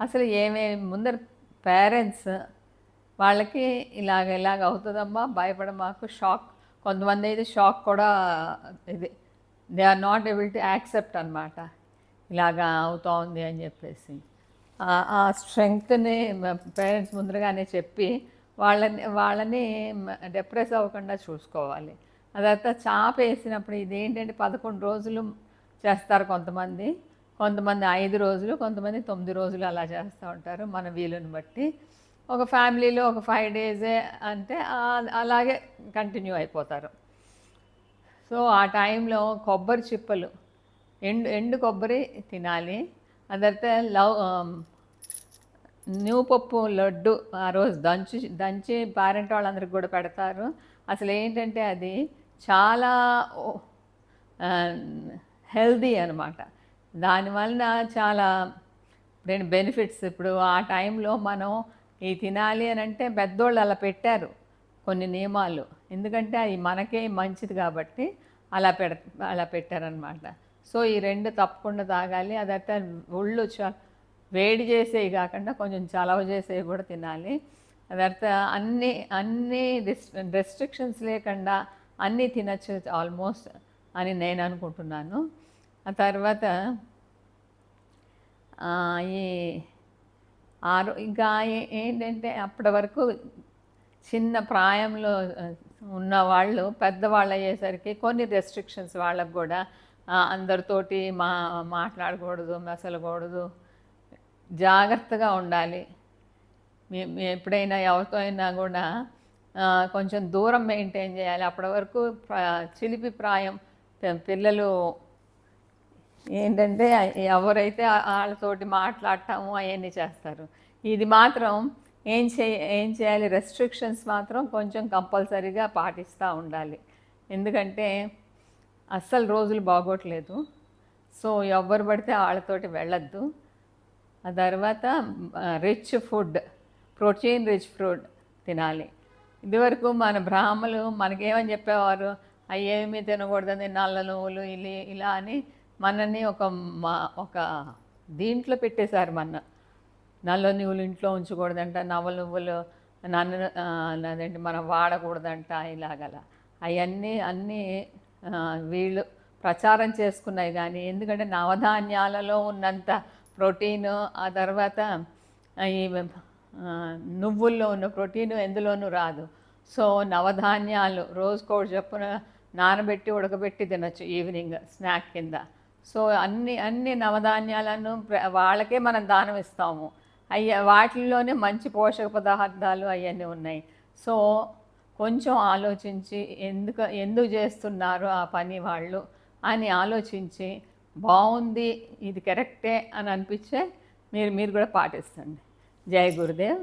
అసలు ఏమేమి ముందర పేరెంట్స్ వాళ్ళకి ఇలాగ అవుతుందమ్మా భయపడ మాకు షాక్, కొంతమంది అయితే షాక్ కూడా ఇది they are not able to accept అనమాట, ఇలాగా అవుతోంది అని చెప్పేసి. ఆ స్ట్రెంగ్త్ని పేరెంట్స్ ముందరగానే చెప్పి వాళ్ళని డిప్రెస్ అవ్వకుండా చూసుకోవాలి. అదంతా చాప వేసినప్పుడు ఇదేంటంటే 11 రోజులు చేస్తారు కొంతమంది, కొంతమంది 5 రోజులు, కొంతమంది 9 రోజులు అలా చేస్తూ ఉంటారు మన వీలుని బట్టి. ఒక ఫ్యామిలీలో ఒక 5 డేసే అంటే అలాగే కంటిన్యూ అయిపోతారు. సో ఆ టైంలో కొబ్బరి చిప్పలు, ఎండు కొబ్బరి తినాలి. ఆ తర్వాత పప్పు లడ్డు ఆ రోజు దంచి పేరెంట్ వాళ్ళందరికి కూడా పెడతారు. అసలు ఏంటంటే అది చాలా హెల్దీ అనమాట. దానివలన చాలా బెనిఫిట్స్. ఇప్పుడు ఆ టైంలో మనం ఈ తినాలి అని అంటే పెద్దోళ్ళు అలా పెట్టారు కొన్ని నియమాలు, ఎందుకంటే అవి మనకే మంచిది కాబట్టి అలా పెట్టారనమాట. సో ఈ రెండు తప్పకుండా తాగాలి. అదైతే ఒళ్ళు వేడి చేసేవి కాకుండా కొంచెం చలవ చేసేవి కూడా తినాలి. అదర్త అన్ని రెస్ట్రిక్షన్స్ లేకుండా అన్నీ తినచ్చు ఆల్మోస్ట్ అని నేను అనుకుంటున్నాను. ఆ తర్వాత ఈ ఇంకా ఏంటంటే అప్పటి వరకు చిన్న ప్రాయంలో ఉన్నవాళ్ళు పెద్దవాళ్ళు అయ్యేసరికి కొన్ని రెస్ట్రిక్షన్స్ వాళ్ళకు కూడా, అందరితోటి మాట్లాడకూడదు, మెసలకూడదు, జాగ్రత్తగా ఉండాలి. ఎప్పుడైనా ఎవరితో అయినా కూడా కొంచెం దూరం మెయింటైన్ చేయాలి. అప్పటి వరకు చిలిపి ప్రాయం పిల్లలు ఏంటంటే ఎవరైతే వాళ్ళతోటి మాట్లాడటము అవన్నీ చేస్తారు. ఇది మాత్రం ఏం చేయాలి, రెస్ట్రిక్షన్స్ మాత్రం కొంచెం కంపల్సరీగా పాటిస్తూ ఉండాలి. ఎందుకంటే అస్సలు రోజులు బాగోట్లేదు. సో ఎవరు పడితే వాళ్ళతోటి వెళ్ళొద్దు. ఆ తర్వాత rich food, protein rich food తినాలి. ఇదివరకు మన బ్రాహ్మలు మనకేమని చెప్పేవారు, అయ్యేమీ తినకూడదని నల్ల నువ్వులు ఇలా అని మనని ఒక దీంట్లో పెట్టేశారు. నల్ల నువ్వులు ఇంట్లో ఉంచకూడదంట, నల్ల నువ్వులు అదేంటి మనం వాడకూడదంట, ఇలాగల అన్నీ వీళ్ళు ప్రచారం చేసుకున్నాయి. కానీ ఎందుకంటే నవధాన్యాలలో ఉన్నంత ప్రోటీను, ఆ తర్వాత ఈ నువ్వుల్లో ఉన్న ప్రోటీను ఎందులోనూ రాదు. సో నవధాన్యాలు రోజుకోటి చొప్పున నానబెట్టి ఉడకబెట్టి తినచ్చు ఈవినింగ్ స్నాక్ కింద. సో అన్ని నవధాన్యాలను వాళ్ళకే మనం దానం ఇస్తాము. వాటిల్లోనే మంచి పోషక పదార్థాలు అవన్నీ ఉన్నాయి. సో కొంచెం ఆలోచించి ఎందుకు చేస్తున్నారు ఆ పని వాళ్ళు అని ఆలోచించి, బాగుంది ఇది కరెక్టే అని అనిపించే మీరు కూడా పాటిస్తండి. జై గురుదేవ్.